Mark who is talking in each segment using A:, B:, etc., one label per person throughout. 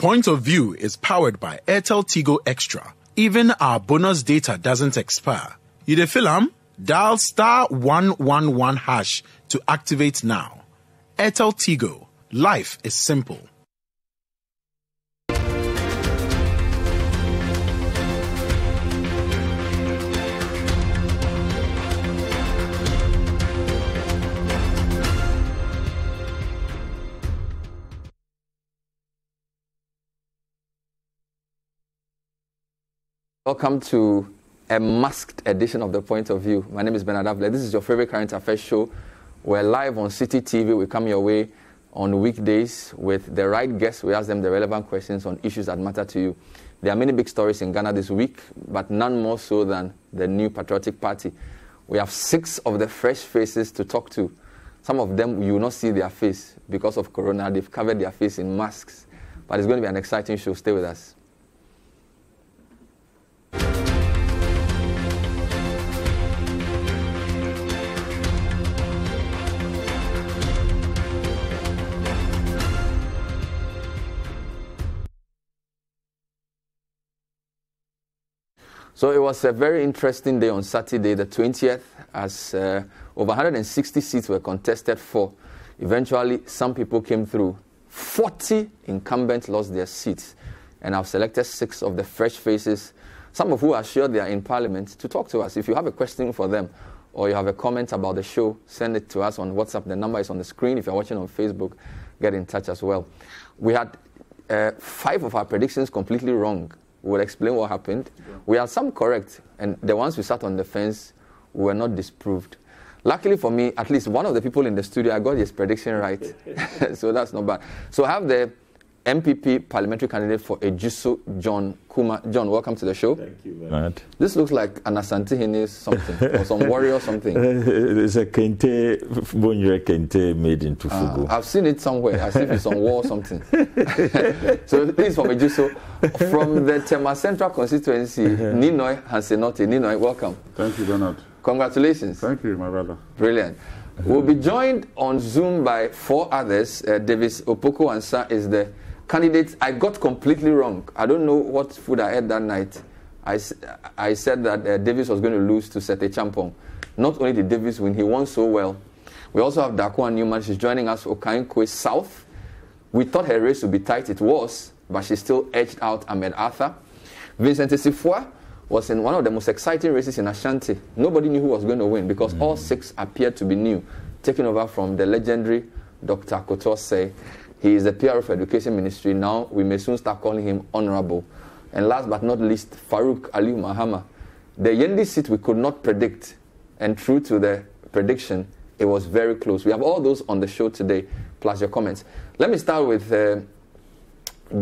A: Point of View is powered by Airtel Tigo Extra. Even our bonus data doesn't expire. You dey feel am? Dial *111# to activate now. Airtel Tigo. Life is simple.
B: Welcome to a masked edition of The Point of View. My name is Avle. This is your favorite current affairs show. We're live on Citi TV. We come your way on weekdays with the right guests. We ask them the relevant questions on issues that matter to you. There are many big stories in Ghana this week, but none more so than the new Patriotic Party. We have 6 of the fresh faces to talk to. Some of them, you will not see their face because of Corona. They've covered their face in masks. But it's going to be an exciting show. Stay with us. So it was a very interesting day on Saturday, the 20th, as over 160 seats were contested for. Eventually, some people came through. 40 incumbents lost their seats. And I've selected 6 of the fresh faces, some of who are sure they are in Parliament, to talk to us. If you have a question for them or you have a comment about the show, send it to us on WhatsApp. The number is on the screen. If you're watching on Facebook, get in touch as well. We had 5 of our predictions completely wrong. We'll explain what happened. Yeah. We had some correct, and the ones we sat on the fence were not disproved. Luckily for me, at least one of the people in the studio, I got his prediction right. So that's not bad. So I have the NPP parliamentary candidate for Ejiso, John Kumah. John, welcome to the show.
C: Thank you, Bernard.
B: This looks like an Asante Hene something, or some warrior or something.
C: It's a kente, Bonjure kente made into fugu.
B: I've seen it somewhere, as if it's on war or something. So this is from Ejiso. From the Tema Central constituency, Ninoy Hanson-Nortey. Ninoy, welcome.
D: Thank you, Bernard.
B: Congratulations.
D: Thank you, my brother.
B: Brilliant. We'll be joined on Zoom by 4 others. Davis Opoku Ansah is the candidate. I got completely wrong. I don't know what food I ate that night. I said that Davis was going to lose to Sete Champong. Not only did Davis win, he won so well. We also have Dakuma Newman. She's joining us for Okankwe South. We thought her race would be tight. It was, but she still edged out Ahmed Arthur. Vincent Assafuah was in one of the most exciting races in Ashanti. Nobody knew who was going to win because all 6 appeared to be new, taking over from the legendary Dr. Kotose. He is the PR of Education Ministry. Now we may soon start calling him Honorable. And last but not least, Farouk Aliu Mahama. The Yendi seat we could not predict, and true to the prediction, it was very close. We have all those on the show today, plus your comments. Let me start with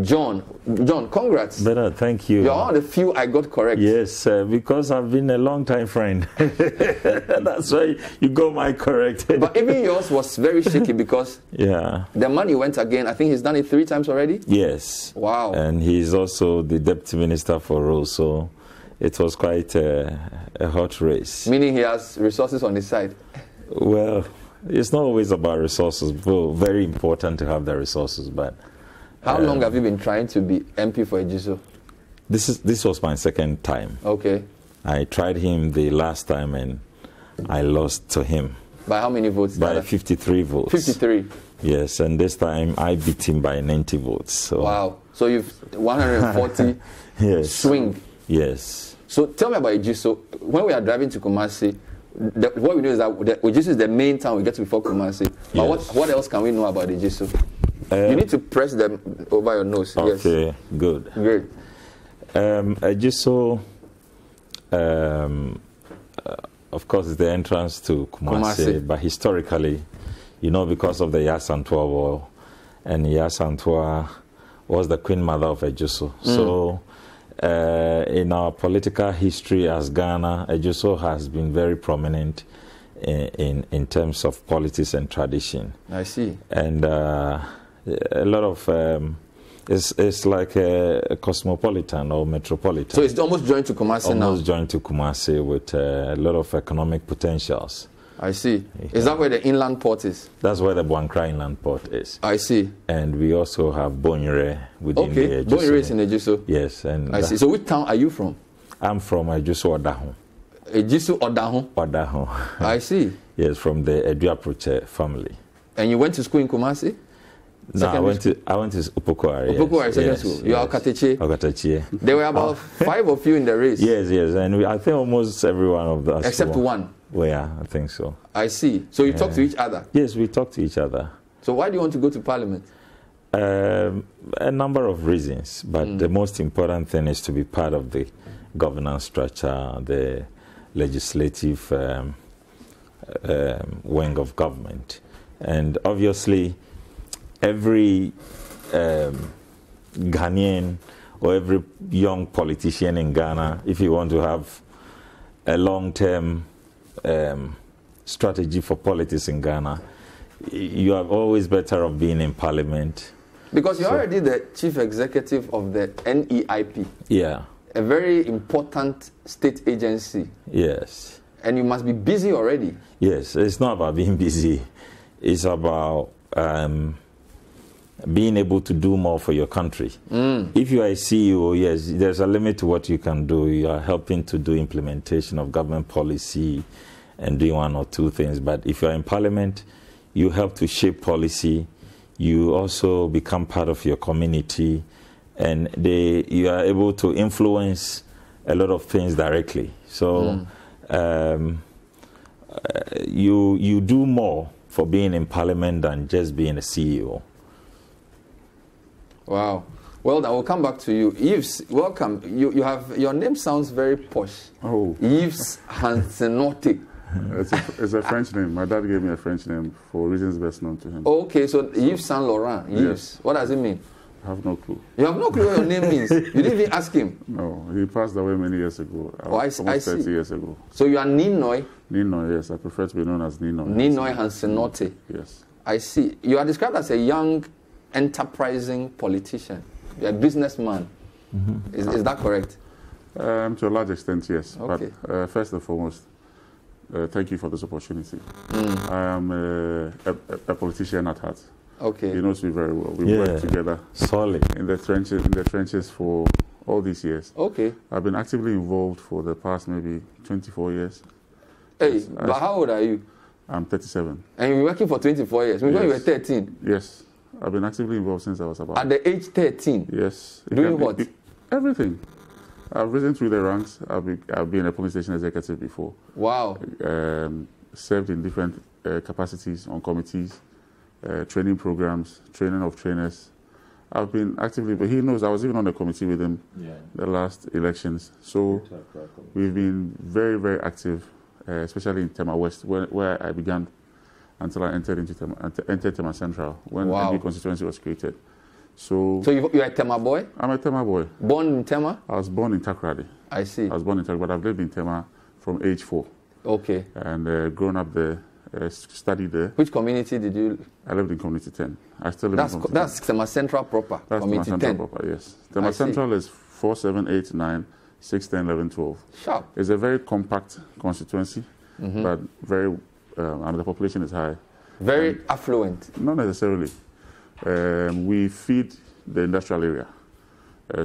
B: John. John, congrats.
C: Bernard, thank you.
B: You're one of the few I got correct.
C: Yes, because I've been a long time friend. That's why you got my correct.
B: But even yours was very shaky because the man you went again, I think he's done it 3 times already?
C: Yes.
B: Wow.
C: And he's also the Deputy Minister for Roads, so it was quite a hot race.
B: Meaning he has resources on his side?
C: Well, it's not always about resources. Well, very important to have the resources, but...
B: How long have you been trying to be MP for Ejiso?
C: This was my 2nd time.
B: Okay.
C: I tried him the last time and I lost to him.
B: By how many votes?
C: By 53 votes.
B: 53?
C: Yes, and this time I beat him by 90 votes. So.
B: Wow. So you've 140 swing.
C: Yes.
B: So tell me about Ejiso. When we are driving to Kumasi, what we know is that Ejiso is the main town we get to before Kumasi. But what else can we know about Ejiso? You need to press them over your nose.
C: Okay,
B: yes.
C: Good.
B: Great.
C: Ejiso, of course, is the entrance to Kumasi, but historically, you know, because of the Assafuah war, and Assafuah was the queen mother of Ejiso. So, in our political history as Ghana, Ejiso has been very prominent in terms of politics and tradition.
B: I see.
C: And a lot of it's like a cosmopolitan or metropolitan.
B: So it's almost joined to Kumasi now.
C: Almost joined to Kumasi with a lot of economic potentials.
B: I see. Is that where the inland port is?
C: That's where the Buankra inland port is.
B: I see.
C: And we also have Bonyere within the Ejuso.
B: Bonyere is in Ejuso.
C: Yes. And
B: I see. So which town are you from?
C: I'm from Ejuso Odaho.
B: Ejuso Odaho?
C: Odaho.
B: I see.
C: Yes, from the Eduaproche family.
B: And you went to school in Kumasi?
C: No, I went to Opoku area.
B: Opoku area secondary school. You are Okateche?
C: Okateche.
B: There were about 5 of you in the race.
C: Yes, and I think almost every one of us.
B: Except one.
C: Well, yeah, I think so.
B: I see. So you talk to each other?
C: Yes, we talk to each other.
B: So why do you want to go to Parliament?
C: A number of reasons, but the most important thing is to be part of the governance structure, the legislative wing of government. And obviously, every Ghanaian or every young politician in Ghana, if you want to have a long-term strategy for politics in Ghana, you are always better off being in Parliament.
B: Because you're already the chief executive of the NEIP.
C: Yeah.
B: A very important state agency.
C: Yes.
B: And you must be busy already.
C: Yes, it's not about being busy. It's about being able to do more for your country. If you are a CEO, yes, there's a limit to what you can do. You are helping to do implementation of government policy and doing 1 or 2 things. But if you are in Parliament, you help to shape policy. You also become part of your community, and you are able to influence a lot of things directly. So you do more for being in Parliament than just being a CEO.
B: Wow. Well, I will come back to you. Yves, welcome. You have, your name sounds very posh.
D: Oh.
B: Yves Hanson-Nortey.
D: It's a French name. My dad gave me a French name for reasons best known to him.
B: Okay, so Yves Saint Laurent. Yves.
D: Yes.
B: What does it mean?
D: I have no clue.
B: You have no clue what your name means? You didn't even ask him?
D: No, he passed away many years ago. Almost 30 years ago.
B: So you are Ninoy?
D: Ninoy, yes. I prefer to be known as Ninoy.
B: Ninoy Hanson-Nortey.
D: Yes.
B: I see. You are described as a young, enterprising politician. You're a businessman. Is that correct?
D: To a large extent, yes.
B: Okay.
D: But first and foremost, thank you for this opportunity. I am a politician at heart.
B: Okay.
D: He knows me very well. We worked together
C: solid
D: in the trenches for all these years.
B: Okay.
D: I've been actively involved for the past maybe 24 years.
B: Hey, yes, but how old are you?
D: I'm 37.
B: And you've been working for 24 years? When you were 13?
D: Yes. I've been actively involved since I was about...
B: At the age 13?
D: Yes.
B: Doing what?
D: Everything. I've risen through the ranks. I've been a police station executive before.
B: Wow.
D: Served in different capacities on committees, training programs, training of trainers. I've been actively, but he knows I was even on the committee with him the last elections. So we've been very, very active, especially in Tema West, where I began until I entered Tema Central when the NPP constituency was created. So
B: you're a Tema boy?
D: I'm a Tema boy.
B: Born in Tema?
D: I was born in Takoradi.
B: I see.
D: I was born in Takoradi, but I've lived in Tema from age 4.
B: Okay.
D: And grown up there, studied there.
B: Which community did you?
D: I lived in Community 10. I still live in Community 10.
B: That's Tema Central proper.
D: That's
B: Community
D: Tema
B: 10.
D: Central proper, yes. Tema Central is 4, 7, 8, 9, 6, 10, 11, 12.
B: Sharp.
D: It's a very compact constituency, but very, the population is high.
B: Very affluent?
D: Not necessarily. We feed the industrial area.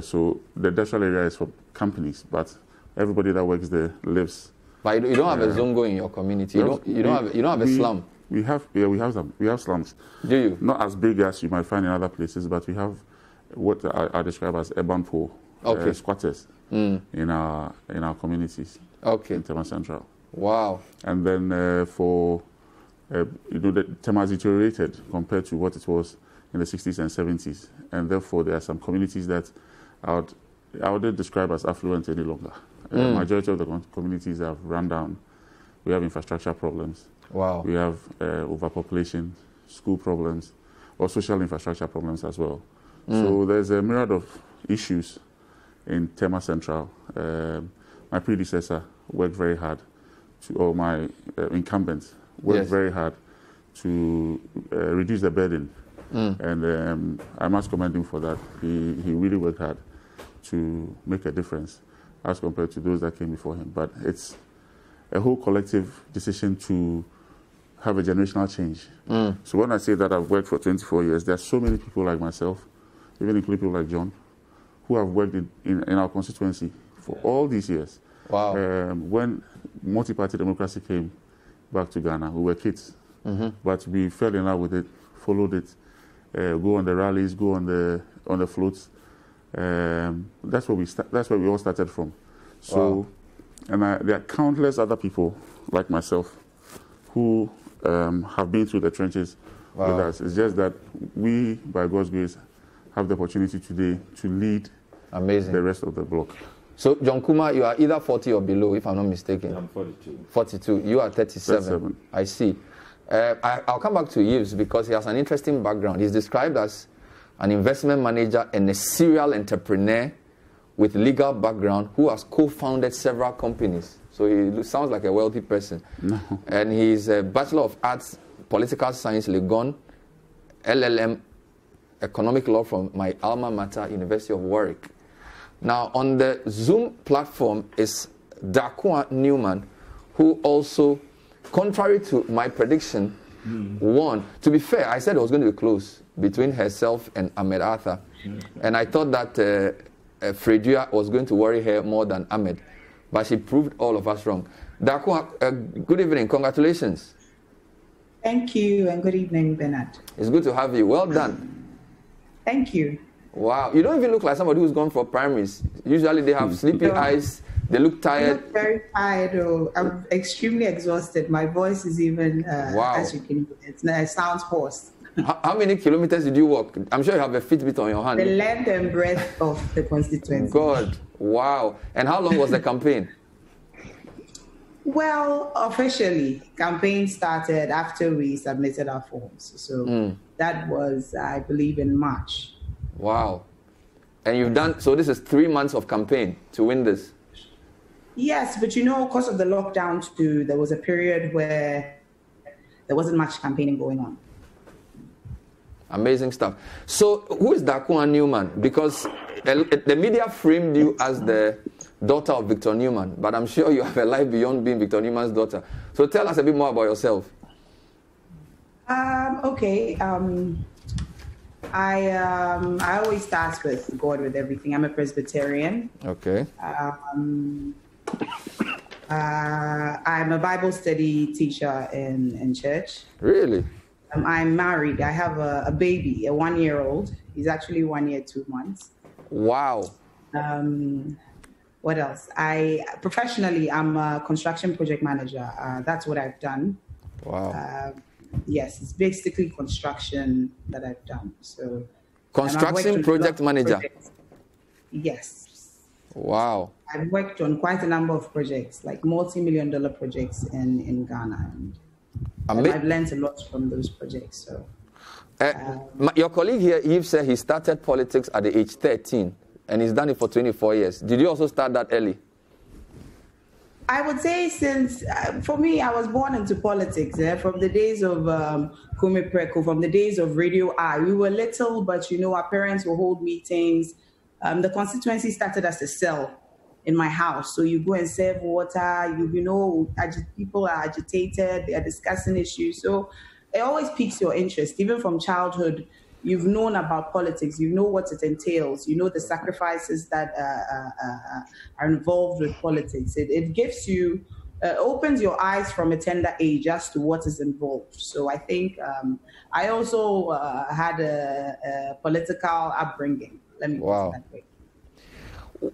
D: So the industrial area is for companies, but everybody that works there lives.
B: But you don't have a zongo in your community. You don't have a slum.
D: We have them. We have slums.
B: Do you?
D: Not as big as you might find in other places, but we have what I describe as urban poor squatters in our communities.
B: Okay.
D: In Tema Central.
B: Wow.
D: And then the Tema has deteriorated compared to what it was in the 60s and 70s, and therefore there are some communities that I wouldn't describe as affluent any longer. Majority of the communities have run down. We have infrastructure problems.
B: Wow.
D: We have overpopulation, school problems, or social infrastructure problems as well. So there's a myriad of issues in Tema Central. My predecessor worked very hard or my incumbent worked very hard to reduce the burden. And I must commend him for that. He really worked hard to make a difference as compared to those that came before him. But it's a whole collective decision to have a generational change. So when I say that I've worked for 24 years, there are so many people like myself, even including people like John, who have worked in our constituency for all these years.
B: Wow.
D: When multi-party democracy came back to Ghana, we were kids. But we fell in love with it, followed it, go on the rallies, go on the floats. That's where we all started from. So, and there are countless other people like myself who have been through the trenches with us. It's just that we, by God's grace, have the opportunity today to lead the rest of the block. So,
B: John Kumah, you are either 40 or below, if I'm not mistaken.
C: I'm 42.
B: 42. You are 37. I see. I'll come back to Yves because he has an interesting background. He's described as an investment manager and a serial entrepreneur with legal background who has co-founded several companies. So he sounds like a wealthy person.
D: No.
B: And he's a Bachelor of Arts, Political Science, Legon, LLM, Economic Law from my alma mater, University of Warwick. Now, on the Zoom platform is Dakuma Newman, who also, contrary to my prediction, won. To be fair, I said it was going to be close between herself and Ahmed Arthur. And I thought that Fredua was going to worry her more than Ahmed. But she proved all of us wrong. Dakuma, good evening. Congratulations.
E: Thank you, and good evening, Bernard.
B: It's good to have you. Well done.
E: Thank you.
B: Wow. You don't even look like somebody who's gone for primaries. Usually they have sleepy eyes. They look tired.
E: I look very tired. I'm extremely exhausted. My voice is even, as you can hear, it sounds hoarse.
B: How many kilometers did you walk? I'm sure you have a Fitbit on your hand.
E: The length and breadth of the constituency.
B: God. Wow. And how long was the campaign?
E: Well, officially, campaign started after we submitted our forms. So that was, I believe, in March.
B: Wow. And you've done, so this is 3 months of campaign to win this?
E: Yes, but you know, because of the lockdown too, there was a period where there wasn't much campaigning going on.
B: Amazing stuff. So who is Dakuma Newman? Because the media framed you as the daughter of Victor Newman, but I'm sure you have a life beyond being Victor Newman's daughter. So tell us a bit more about yourself.
E: Okay. I always start with God with everything. I'm a Presbyterian.
B: Okay.
E: I'm a Bible study teacher in church.
B: Really?
E: I'm married. I have a baby, a 1-year-old. He's actually 1 year, 2 months.
B: Wow.
E: What else? Professionally, I'm a construction project manager. That's what I've done.
B: Wow.
E: Yes, it's basically construction that I've done. So,
B: construction project manager.
E: Projects. Yes.
B: Wow.
E: I've worked on quite a number of projects, like multi-million-dollar projects in Ghana. And I've learned a lot from those projects. So,
B: your colleague here, Yves, said he started politics at the age 13, and he's done it for 24 years. Did you also start that early?
E: I would say since, for me, I was born into politics from the days of Kume Preko, from the days of Radio I. We were little, but, you know, our parents would hold meetings. The constituency started as a cell in my house. So you go and serve water, you know, people are agitated, they are discussing issues. So it always piques your interest. Even from childhood, you've known about politics, you know what it entails, you know the sacrifices that are involved with politics. It gives you, opens your eyes from a tender age as to what is involved. So I think I also had a political upbringing. Let me put it that way.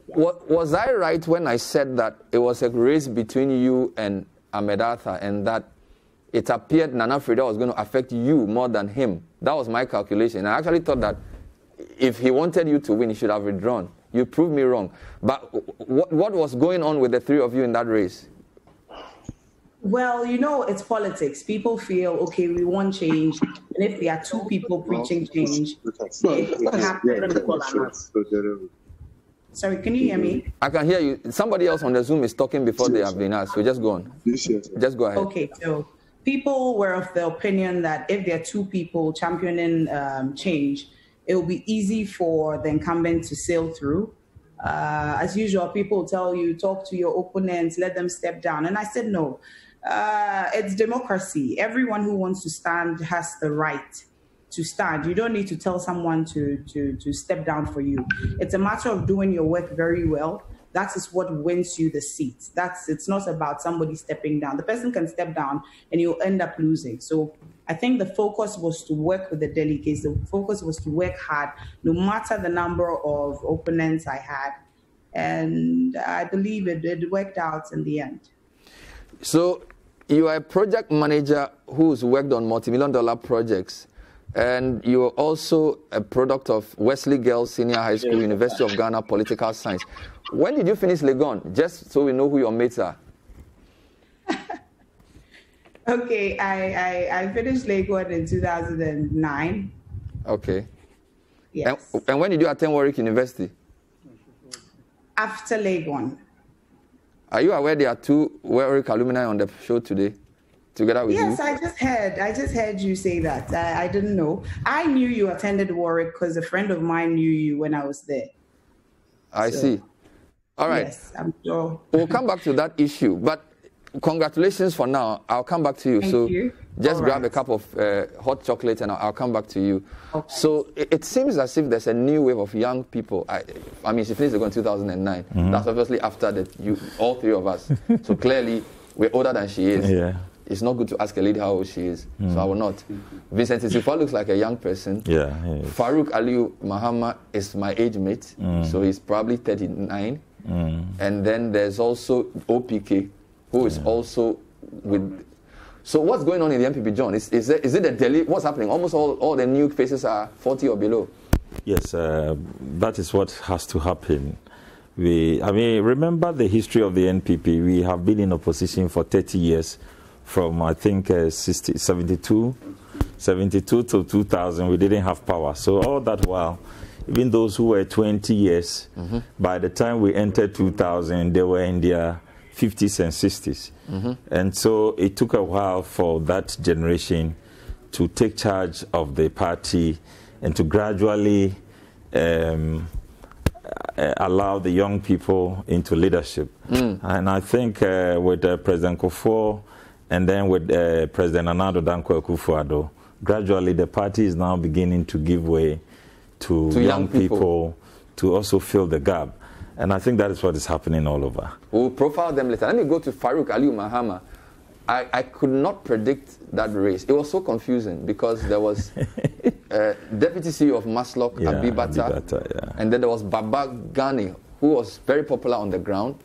B: Was I right when I said that it was a race between you and Ahmed Arthur, and that it appeared Nana Freda was going to affect you more than him? That was my calculation. I actually thought that if he wanted you to win, he should have withdrawn. You proved me wrong. But what was going on with the three of you in that race?
E: Well, you know, it's politics. People feel, okay, we want change. And if there are two people preaching change, it happens. Sorry, can you hear me?
B: I can hear you. Somebody else on the Zoom is talking before they have been asked, so just go on. Just go ahead.
E: Okay, so people were of the opinion that if there are two people championing change, it will be easy for the incumbent to sail through. As usual, people tell you, talk to your opponents, let them step down. And I said, no. it's democracy. Everyone who wants to stand has the right to stand. You don't need to tell someone to step down for you. It's a matter of doing your work very well. That is what wins you the seat. It's not about somebody stepping down. The person can step down and you'll end up losing. So I think the focus was to work with the delegates. The focus was to work hard, no matter the number of opponents I had. And I believe it worked out in the end.
B: So you are a project manager who's worked on multi-million-dollar projects. And you're also a product of Wesley Girls Senior High School, University of Ghana, Political Science. When did you finish Legon? Just so we know who your mates are.
E: Okay, I finished Legon in 2009.
B: Okay.
E: Yes.
B: And when did you attend Warwick University?
E: After Legon.
B: Are you aware there are 2 Warwick alumni on the show today? Together with you?
E: Yes, I just heard you say that. I didn't know. I knew you attended Warwick because a friend of mine knew you when I was there.
B: I see. All right.
E: Yes, I'm sure.
B: We'll come back to that issue, but congratulations for now. I'll come back to you.
E: Thank you.
B: Just grab a cup of hot chocolate and I'll come back to you. Okay. So it seems as if there's a new wave of young people. I mean, she finished in 2009. Mm-hmm. That's obviously after all 3 of us. So clearly, we're older than she is.
C: Yeah.
B: It's not good to ask a lady how old she is, so I will not. Vincent Isifua looks like a young person.
C: Yeah.
B: Farouk Aliu Mahama is my age mate, so he's probably 39. And then there's also OPK, who is also with. So what's going on in the NPP, John? Is it a Delhi? What's happening? Almost all the new faces are 40 or below.
C: Yes, that is what has to happen. Remember the history of the NPP. We have been in opposition for 30 years. From, I think, 72 to 2000, we didn't have power. So all that while, even those who were 20 years, by the time we entered 2000, they were in their 50s and 60s. And so it took a while for that generation to take charge of the party and to gradually allow the young people into leadership. And I think with President Kufuor, and then with President Nana Dankwa Akufo-Addo, gradually the party is now beginning to give way to young people to also fill the gap. And I think that is what is happening all over.
B: We'll profile them later. Let me go to Farouk Aliu Mahama. I could not predict that race. It was so confusing because there was Deputy CEO of Maslok, Abibata, and then there was Baba Ghani, who was very popular on the ground.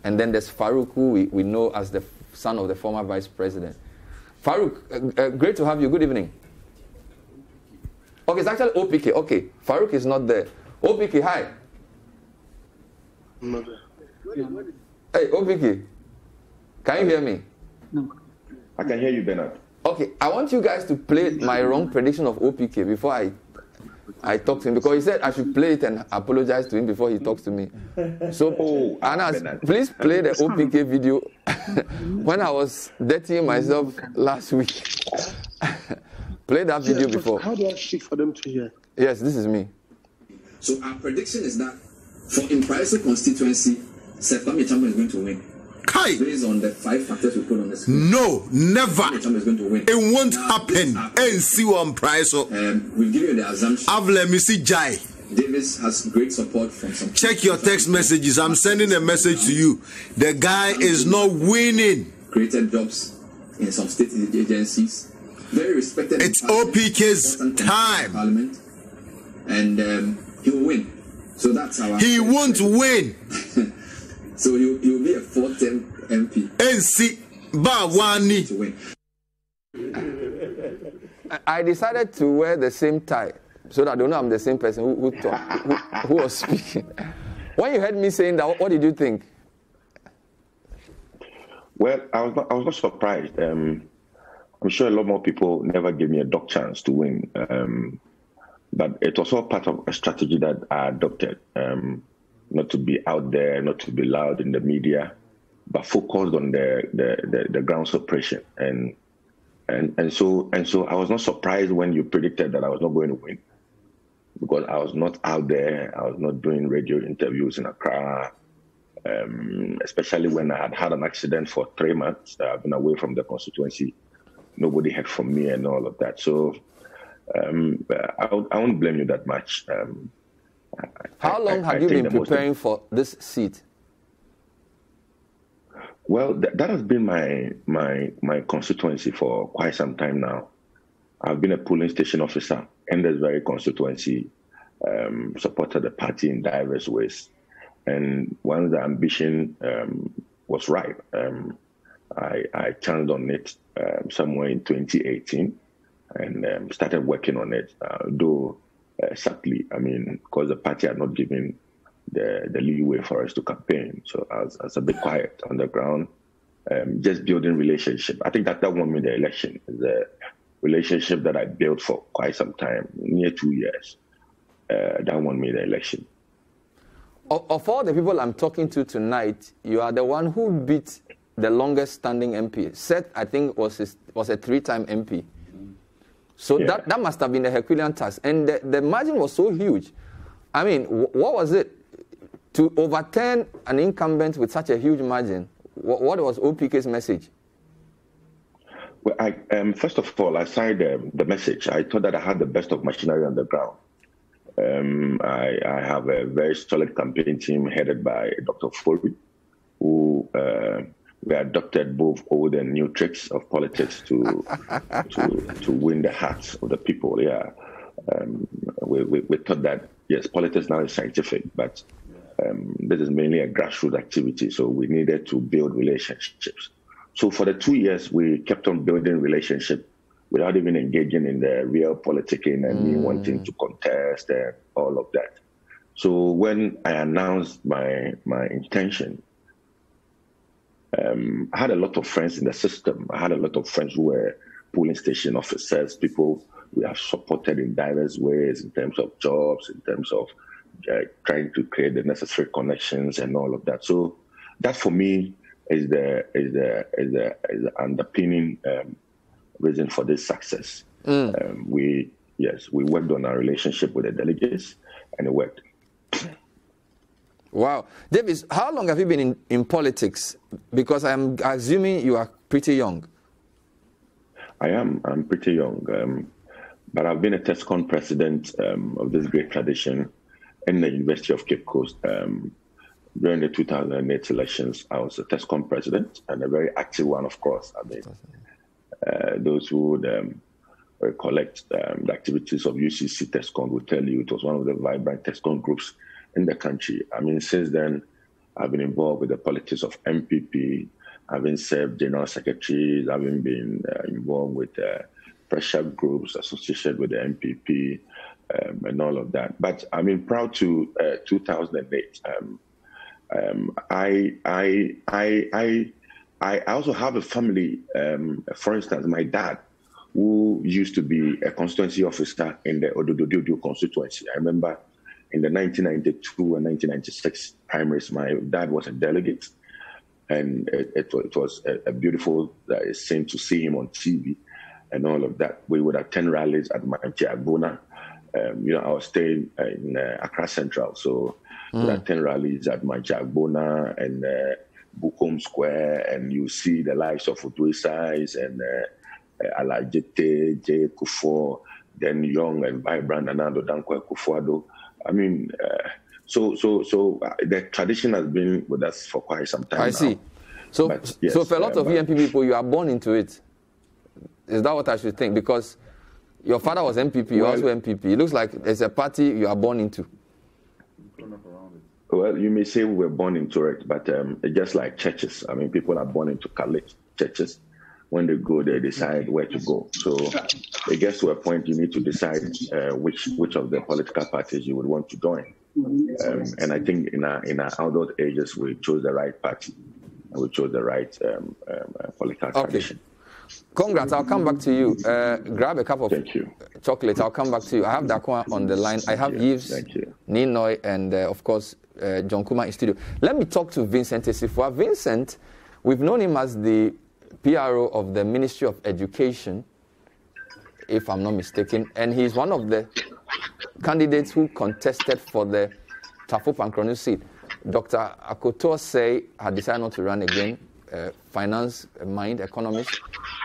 B: And then there's Farouk, who we know as the son of the former vice president. Farouk, great to have you. Good evening. Okay, it's actually OPK. Okay, Farouk is not there. OPK, hi. Hey, OPK, can you hear me?
F: No. I can hear you, Bernard.
B: Okay, I want you guys to play my wrong prediction of OPK before I talk to him, because he said I should play it and apologize to him before he talks to me. So, Anas, please play the OPK video when I was dirtying myself last week. Play that video before.
G: How do I speak for them to hear?
B: Yes, this is me.
H: So our prediction is that for Impraiso constituency, Sir Kwame Chambo is going to win.
A: Kai.
H: Based on the 5 factors we put on the screen.
A: No, never.
H: Is going to win.
A: It won't happen. And see one price.
H: We'll give you the assumption.
A: Avle Missy Jai.
H: Davis has great support from some.
A: Check your text messages. I'm sending a message to you. The guy is not winning.
H: Created jobs in some state agencies. Very respected.
A: It's OPK's time.
H: Parliament. And he will win. So that's our.
A: He won't win.
H: So he'll be a 4th-term MP.
A: NC Bawani
H: to win.
B: I decided to wear the same tie so that I don't know I'm the same person who was speaking. When you heard me saying that, what did you think?
F: Well, I was not surprised. I'm sure a lot more people never gave me a dog chance to win. But it was all part of a strategy that I adopted. Not to be out there, not to be loud in the media, but focused on the grounds operation. And so I was not surprised when you predicted that I was not going to win, because I was not out there. I was not doing radio interviews in Accra. especially when I had an accident for 3 months. I've been away from the constituency. Nobody heard from me and all of that. So I won't blame you that much.
B: How long have you been preparing for this seat?
F: Well, that has been my constituency for quite some time now. I've been a polling station officer in this very constituency, supported the party in diverse ways. And once the ambition was ripe, I chanced on it somewhere in 2018 and started working on it, though sadly, because the party had not given the leeway for us to campaign. So I was a bit quiet on the ground, just building relationship. I think that won me the election, the relationship that I built for quite some time, near 2 years. That won me the election.
B: Of all the people I'm talking to tonight, you are the one who beat the longest standing MP. Seth, I think, was a 3-time MP. So yeah. that must have been a Herculean task. And the margin was so huge. What was it? To overturn an incumbent with such a huge margin, what was OPK's message?
F: Well, first of all, aside the message, I thought that I had the best of machinery on the ground. I have a very solid campaign team headed by Dr. Farouk, who we adopted both old and new tricks of politics to win the hearts of the people. Yeah, we thought that yes, politics now is scientific, but this is mainly a grassroots activity. So we needed to build relationships. So for the 2 years, we kept on building relationships without even engaging in the real politicking and me wanting to contest and all of that. So when I announced my intention, I had a lot of friends in the system. I had a lot of friends who were polling station officers, people we have supported in diverse ways in terms of jobs, in terms of trying to create the necessary connections and all of that. So that for me is the underpinning reason for this success. We worked on our relationship with the delegates, and it worked.
B: Wow. Davis, how long have you been in politics? Because I'm assuming you are pretty young.
F: I'm pretty young, but I've been a TESCON president of this great tradition in the University of Cape Coast. During the 2008 elections, I was a TESCON president, and a very active one, of course. Those who would recollect the activities of UCC TESCON will tell you it was one of the vibrant TESCON groups in the country. Since then, I've been involved with the politics of NPP. I've been served general secretaries. I've been involved with pressure groups associated with the NPP and all of that. But prior to 2008, I also have a family. For instance, my dad, who used to be a constituency officer in the Odododio constituency. I remember in the 1992 and 1996 primaries, my dad was a delegate, and it was a beautiful scene to see him on TV and all of that. We would attend rallies at Jagbona. I was staying in Accra Central, so we would attend rallies at Jagbona and Bukom Square, and you see the likes of Utuisais and Alajete, J. Kufuor, then young and vibrant Anando Dankwa Kufuado. So the tradition has been with us for quite some time.
B: I see. So for a lot of NPP people, you are born into it. Is that what I should think? Because your father was NPP, you're also NPP. It looks like it's a party you are born into.
F: Well, you may say we were born into it, but it's just like churches. People are born into Catholic churches. When they go, they decide where to go. So it gets to a point you need to decide which of the political parties you would want to join. And I think in our adult ages, we chose the right party, and we chose the right political tradition.
B: Congrats. I'll come back to you. Grab a cup of chocolate. I'll come back to you. I have Dakoa on the line. I have Yves, Ninoy, and of course, John Kumah in studio. Let me talk to Vincent Assafuah. Vincent, we've known him as the PRO of the Ministry of Education, if I'm not mistaken, and he's one of the candidates who contested for the Tafo Pankronu seat. Dr. Akoto say had decided not to run again. Finance mind, economist,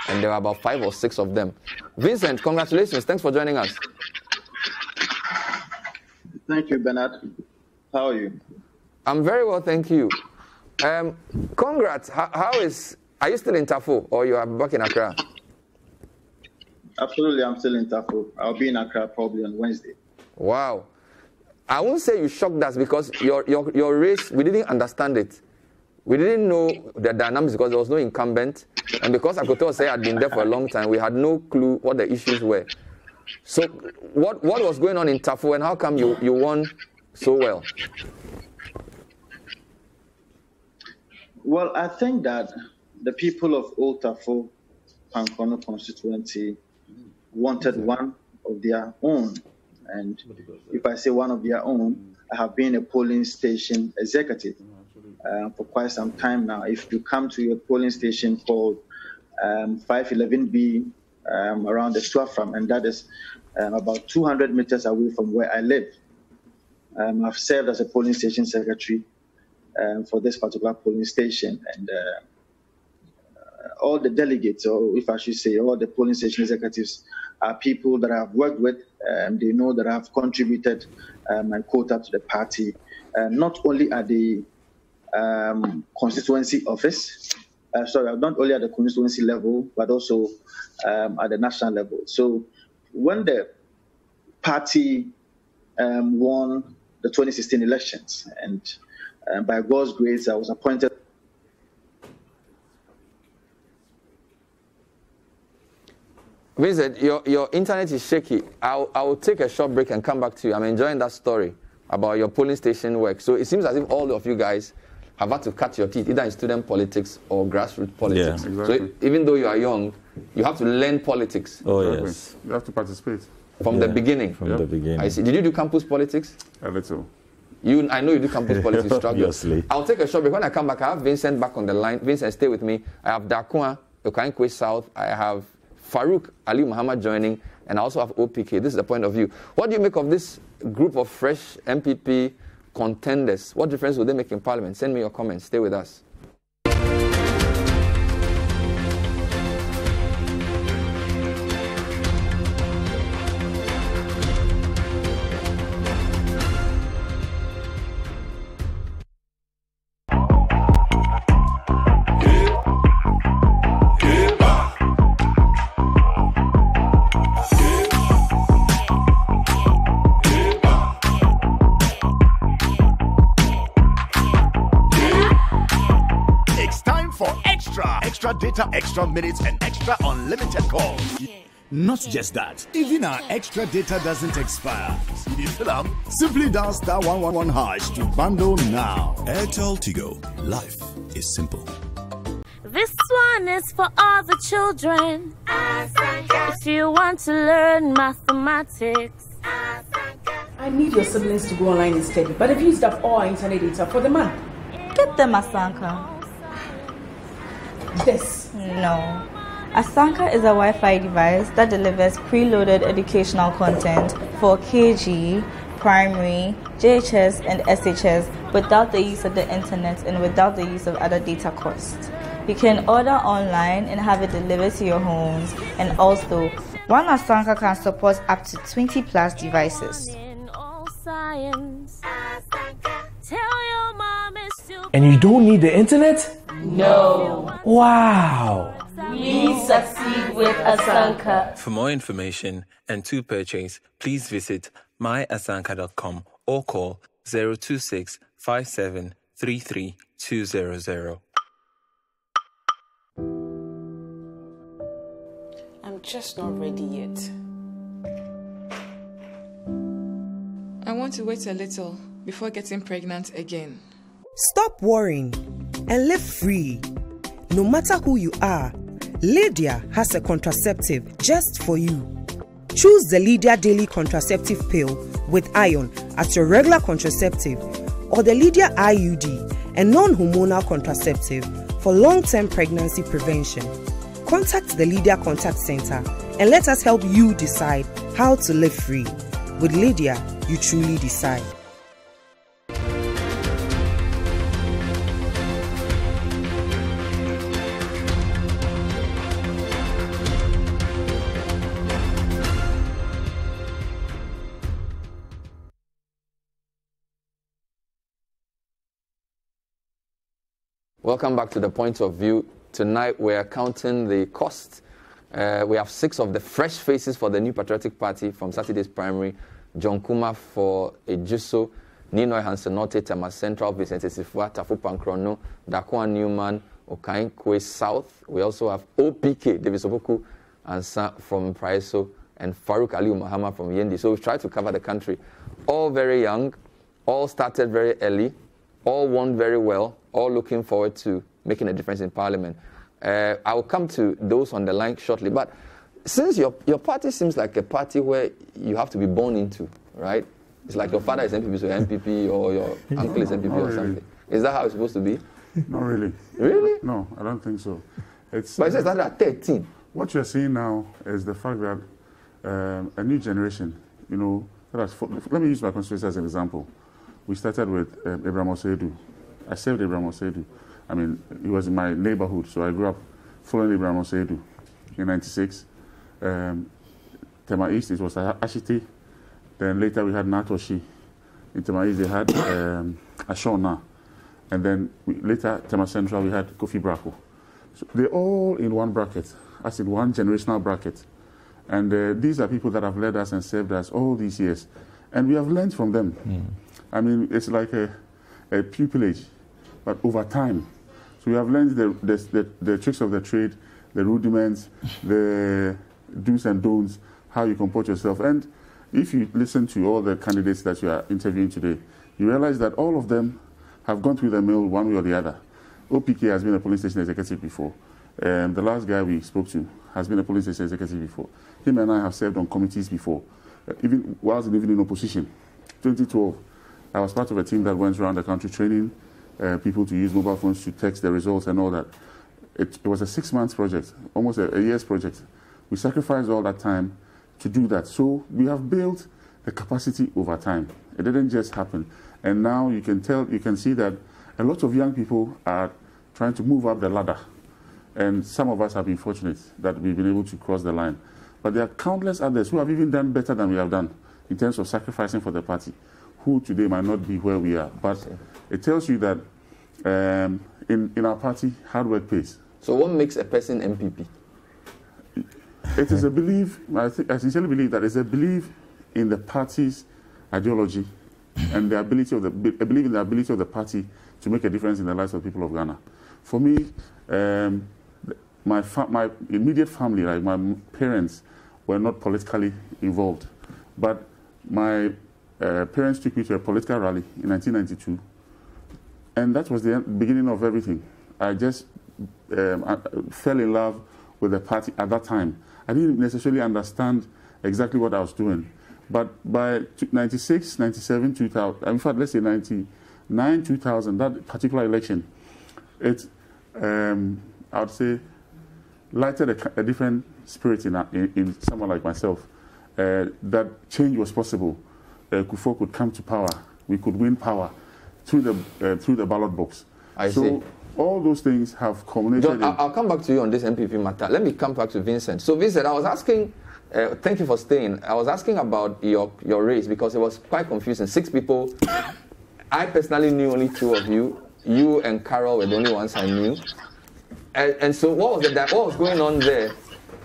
B: and there were about 5 or 6 of them. Vincent, congratulations. Thanks for joining us.
G: Thank you, Bernard. How are you?
B: I'm very well, thank you. Congrats. Are you still in Tafo or you are back in Accra?
G: Absolutely, I'm still in Tafo. I'll be in Accra probably on Wednesday.
B: Wow. I won't say you shocked us because your race, we didn't understand it. We didn't know the dynamics because there was no incumbent. And because Akoto say had been there for a long time, we had no clue what the issues were. So what was going on in Tafo and how come you won so well?
G: Well, I think that the people of Old Tafo, Pankono constituency, wanted one of their own. And if I say one of their own, I have been a polling station executive for quite some time now. If you come to a polling station called 511B around the Swafram, and that is about 200 meters away from where I live. I've served as a polling station secretary for this particular polling station, and all the delegates, or if I should say, all the polling station executives are people that I've worked with. They know that I've contributed my quota to the party, not only at the constituency office, not only at the constituency level, but also at the national level. So when the party won the 2016 elections, and by God's grace, I was appointed.
B: Vincent, your internet is shaky. I will take a short break and come back to you. I'm enjoying that story about your polling station work. So it seems as if all of you guys have had to cut your teeth, either in student politics or grassroots politics.
D: Yeah, exactly.
B: So even though you are young, you have to learn politics.
C: Oh,
D: Exactly.
C: yes.
D: You have to participate.
B: From the beginning.
C: From the beginning.
B: I see. Did you do campus politics?
D: A little.
B: I know you do campus politics.
C: Obviously.
B: I'll take a short break. When I come back, I have Vincent back on the line. Vincent, stay with me. I have Dakoa, Okankwe South. I have Farouk Ali Mahama joining, and I also have OPK. This is the point of view. What do you make of this group of fresh NPP contenders? What difference will they make in Parliament? Send me your comments. Stay with us.
I: Extra data, extra minutes, and extra unlimited calls. Not just that, even our extra data doesn't expire. Simply dial *111# to bundle now.
J: Airtel Tigo. Life is simple.
K: This one is for all the children. If you want to learn mathematics.
L: I need your siblings to go online and study, but I've used up all our internet data for the month.
M: Get them Asanka.
L: This?
M: No. Asanka is a Wi-Fi device that delivers preloaded educational content for KG, primary, JHS, and SHS without the use of the internet and without the use of other data costs. You can order online and have it delivered to your homes, and also, one Asanka can support up to 20 plus devices.
N: And you don't need the internet?
K: No.
N: Wow.
K: We succeed with Asanka.
O: For more information and to purchase, please visit myasanka.com or call 026 57 33 200.
P: I'm just not ready yet. I want to wait a little before getting pregnant again.
Q: Stop worrying and live free. No matter who you are, Lydia has a contraceptive just for you. Choose the Lydia Daily Contraceptive Pill with iron as your regular contraceptive, or the Lydia IUD, a non-hormonal contraceptive for long-term pregnancy prevention. Contact the Lydia Contact Center and let us help you decide how to live free. With Lydia, you truly decide.
B: Welcome back to The Point of View. Tonight we are counting the cost. We have 6 of the fresh faces for the New Patriotic Party from Saturday's primary. John Kumah for Ejuso, Ninoy Hanson-Nortey, Tema Central, Vincent Assafuah, Pankrono, Dakuma Newman, Okainkwe South. We also have OPK, Davis Opoku, Ansah from Praiso, and Farouk Mahama from Yendi. So we've tried to cover the country. All very young, all started very early, all won very well, all looking forward to making a difference in Parliament. I will come to those on the line shortly. But since your party seems like a party where you have to be born into, right? It's like your father is NPP, so NPP, or your uncle is NPP or something. Is that how it's supposed to be?
D: Not really.
B: Really?
D: No, I don't think so.
B: But it says that at 13.
D: What you're seeing now is the fact that a new generation, let me use my constituency as an example. We started with Abraham Osedu. I served Abraham Osedu. I mean, he was in my neighborhood, so I grew up following Abraham Osedu in '96. Tema East, it was Ashiti. Then later we had Natoshi. In Tema East, they had Ashona. And then later, Tema Central, we had Kofi Brako. So they're all in one bracket, as in one generational bracket. And these are people that have led us and served us all these years. And we have learned from them. I mean, it's like a pupillage, but over time. So we have learned the tricks of the trade, the rudiments, the do's and don'ts, how you comport yourself. And if you listen to all the candidates that you are interviewing today, you realize that all of them have gone through the mill one way or the other. OPK has been a police station executive before. The last guy we spoke to has been a police station executive before. Him and I have served on committees before, even whilst living in opposition. 2012, I was part of a team that went around the country training people to use mobile phones to text the results and all that. It was a 6-month project, almost a year's project. We sacrificed all that time to do that. So we have built the capacity over time. It didn't just happen. And now you can see that a lot of young people are trying to move up the ladder. And some of us have been fortunate that we've been able to cross the line. But there are countless others who have even done better than we have done in terms of sacrificing for the party, who today might not be where we are. But it tells you that in our party, hard work pays.
B: So what makes a person NPP?
D: It is a belief, I sincerely believe that it's a belief in the party's ideology and the ability of belief in the ability of the party to make a difference in the lives of the people of Ghana. For me, my immediate family, like my parents, were not politically involved. But my parents took me to a political rally in 1992, and that was the beginning of everything. I just fell in love with the party at that time. I didn't necessarily understand exactly what I was doing. But by 96, 97, 2000, in fact, let's say 99, 2000, that particular election, it, I would say, lighted a different spirit in someone like myself. That change was possible. Kufo could come to power. We could win power through the ballot box.
B: I see.
D: All those things have culminated.
B: John, I'll come back to you on this NPP matter. Let me come back to Vincent. So, Vincent, I was asking, thank you for staying. I was asking about your race because it was quite confusing. 6 people. I personally knew only 2 of you. You and Carol were the only ones I knew. And so what was going on there?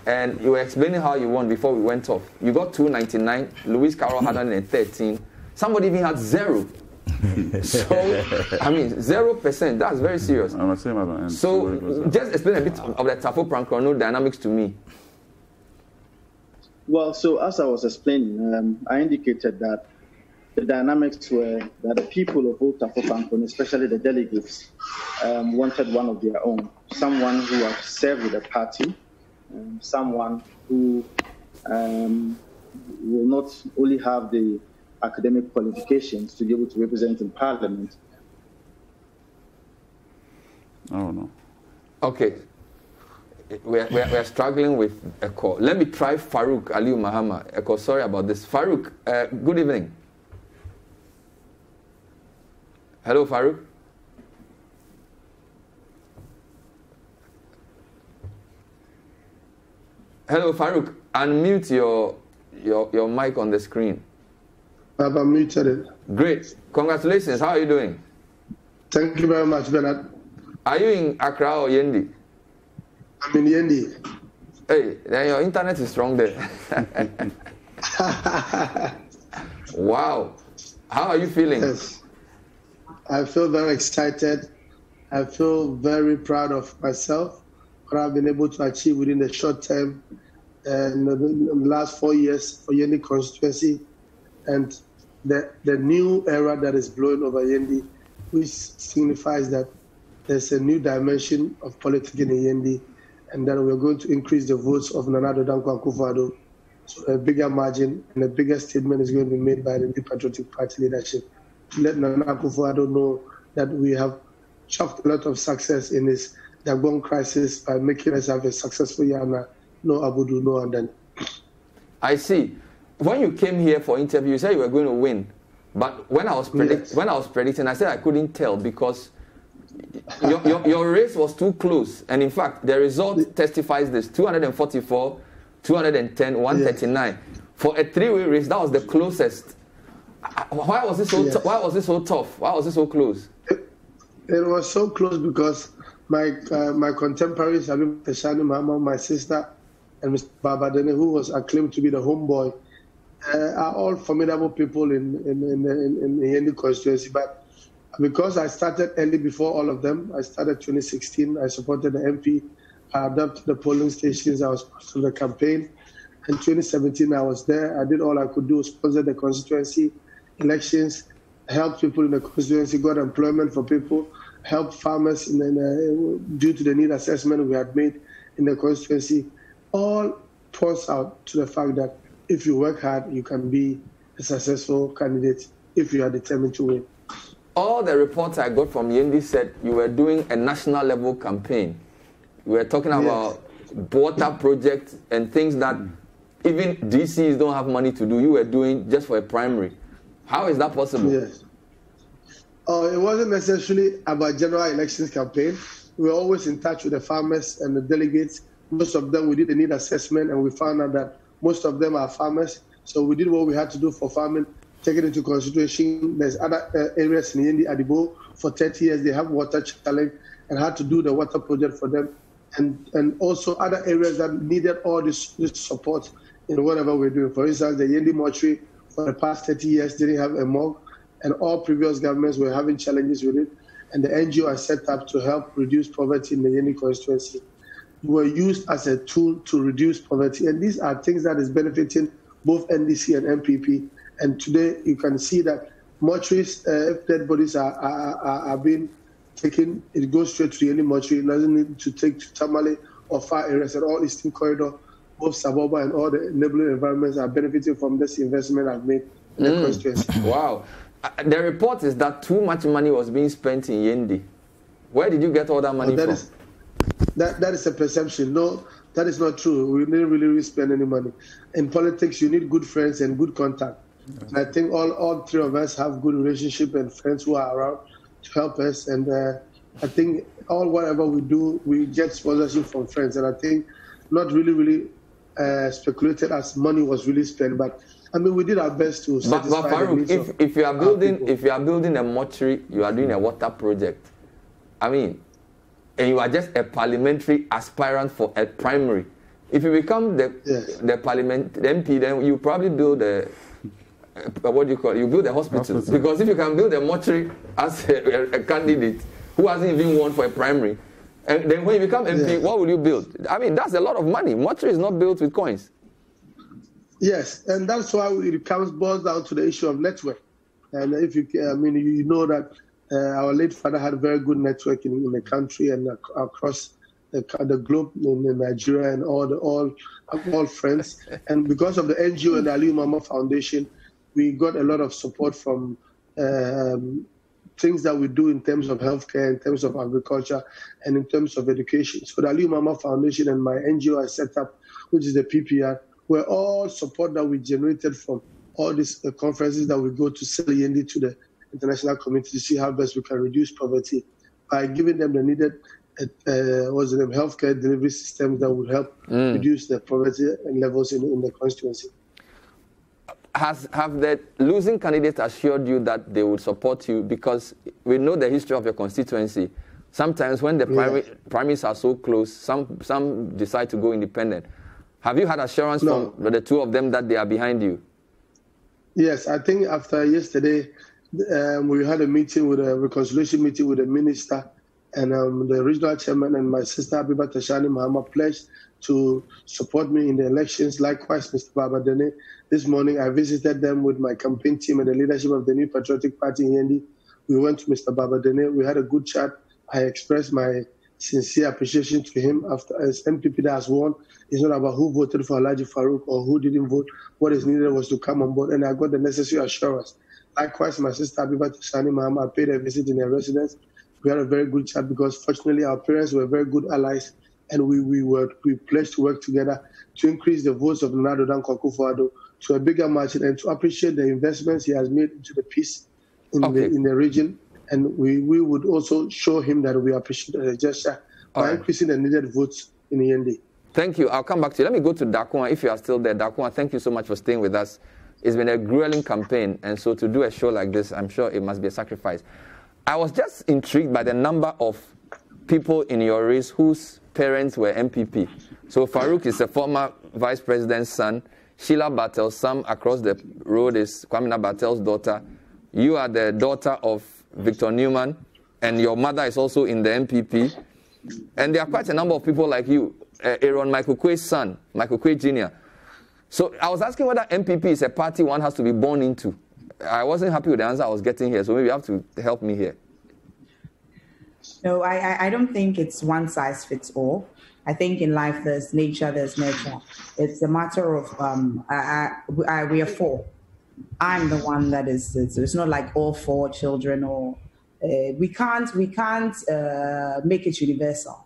B: And you were explaining how you won before we went off. You got 299. Louise Carroll had 113. Somebody even had 0. So, I mean, 0%. That's very serious.
D: I'm the same as I am.
B: So, just explain a bit of the Tafo Prankrono dynamics to me.
G: Well, so as I was explaining, I indicated that the dynamics were that the people of Tafo Prankrono, especially the delegates, wanted one of their own. Someone who had served with the party, someone who will not only have the academic qualifications to be able to represent in Parliament.
D: Oh, no.
B: Okay. We're struggling with a call. Let me try Farouk Mahama. Sorry about this. Farouk, good evening. Hello, Farouk. Hello, Farouk. Unmute your mic on the screen.
R: I've unmuted it.
B: Great. Congratulations. How are you doing?
R: Thank you very much, Bernard.
B: Are you in Accra or Yendi?
R: I'm in Yendi.
B: Hey, then your internet is strong there. Wow. How are you feeling?
R: Yes. I feel very excited. I feel very proud of myself, what I've been able to achieve within the short term and in the last 4 years for Yendi constituency, and the new era that is blowing over Yendi, which signifies that there's a new dimension of politics in Yendi, and that we're going to increase the votes of Nana Dankwa Akufo-Addo to a bigger margin, and a bigger statement is going to be made by the New Patriotic Party leadership to let Nana Akufo-Addo know that we have chalked a lot of success in this Dagon crisis by making us have a successful year. No Abudu, no Andan.
B: I see. When you came here for interview, you said you were going to win. But when I was predicting, I said I couldn't tell because your race was too close. And in fact, the result testifies this: 244, 210, 139. Yes. For a three-way race, that was the closest. Why was it so? Yes. Why was it so tough? Why was it so close?
R: It was so close because my contemporaries, Mahama, my sister, and Mr. Babadene, who was acclaimed to be the homeboy, are all formidable people in the Yendi constituency. But because I started early before all of them, I started 2016. I supported the MP. I adopted the polling stations. I was part of the campaign. In 2017, I was there. I did all I could do, sponsor the constituency elections, help people in the constituency, got employment for people, help farmers due to the need assessment we had made in the constituency. All points out to the fact that if you work hard, you can be a successful candidate if you are determined to win.
B: All the reports I got from Yendi said you were doing a national level campaign. You were talking about water projects and things that even DCs don't have money to do. You were doing just for a primary. How is that possible?
R: Yes. It wasn't necessarily about general elections campaign. We were always in touch with the farmers and the delegates. Most of them, we did a need assessment, and we found out that most of them are farmers. So we did what we had to do for farming, take it into consideration. There's other areas in Yendi Adibo. For 30 years, they have water challenge and had to do the water project for them. And also other areas that needed all this support in whatever we're doing. For instance, the Yendi mortuary for the past 30 years didn't have a morgue, and all previous governments were having challenges with it. And the NGO are set up to help reduce poverty in the Yendi constituency. Were used as a tool to reduce poverty. And these are things that is benefiting both NDC and NPP. And today you can see that mortuaries, if dead bodies are being taken, it goes straight to the Yendi mortuary. It doesn't need to take to Tamale or far areas at all. Eastern Corridor, both Saboba and all the enabling environments are benefiting from this investment I've made in the constituency.
B: Wow. The report is that too much money was being spent in Yendi. Where did you get all that money from?
R: That is a perception. No, that is not true. We didn't really spend any money. In politics, you need good friends and good contact. And I think all three of us have good relationship and friends who are around to help us. And I think whatever we do, we get sponsorship from friends. And I think not really speculated as money was really spent. But I mean, we did our best to satisfy
B: but Farouk,
R: the needs
B: if you are building a mortuary, you are doing a water project. I mean, and you are just a parliamentary aspirant for a primary. If you become the MP, then you probably build you build a hospital. Because if you can build a mortuary as a candidate who hasn't even won for a primary, and then when you become MP, what will you build? I mean, that's a lot of money. Mortuary is not built with coins.
R: Yes, and that's why it boils down to the issue of network. And if you know that our late father had a very good network in the country and across the globe in Nigeria and all friends. And because of the NGO and the Aliyu Mama Foundation, we got a lot of support from things that we do in terms of healthcare, in terms of agriculture, and in terms of education. So the Aliyu Mama Foundation and my NGO I set up, which is the PPR, were all support that we generated from all these conferences that we go to sell Yendi to the international community to see how best we can reduce poverty by giving them the needed healthcare delivery systems that would help reduce the poverty levels in the constituency.
B: Have the losing candidates assured you that they would support you? Because we know the history of your constituency. Sometimes when the primaries are so close, some decide to go independent. Have you had assurance from the two of them that they are behind you?
R: Yes, I think after yesterday, we had a meeting with a reconciliation meeting with the minister and the regional chairman and my sister Abiba Tashani Mahama pledged to support me in the elections. Likewise, Mr. Babadene. This morning, I visited them with my campaign team and the leadership of the New Patriotic Party in Yendi. We went to Mr. Babadene. We had a good chat. I expressed my sincere appreciation to him after as NPP that has won. It's not about who voted for Alhaji Farouk or who didn't vote. What is needed was to come on board, and I got the necessary assurance. Likewise, my sister Abiba Tashani Mahama paid a visit in her residence. We had a very good chat because fortunately our parents were very good allies, and we pledged to work together to increase the votes of Nado Dan Kwaku-Addo to a bigger margin and to appreciate the investments he has made into the peace in the region. And we would also show him that we appreciate the gesture by increasing the needed votes in the ND.
B: Thank you. I'll come back to you. Let me go to Dakoa if you are still there. Dakoa, thank you so much for staying with us. It's been a grueling campaign, and so to do a show like this, I'm sure it must be a sacrifice. I was just intrigued by the number of people in your race whose parents were NPP. So Farouk is a former vice president's son. Sheila Bartel's son across the road is Kwamina Bartel's daughter. You are the daughter of Victor Newman, and your mother is also in the NPP. And there are quite a number of people like you. Aaron Michael Quay's son, Michael Quay Jr. So I was asking whether NPP is a party one has to be born into. I wasn't happy with the answer I was getting here, so maybe you have to help me here.
E: No, I don't think it's one size fits all. I think in life there's nature, there's nurture. It's a matter of we are four. I'm the one that is. It's not like all four children, or we can't make it universal.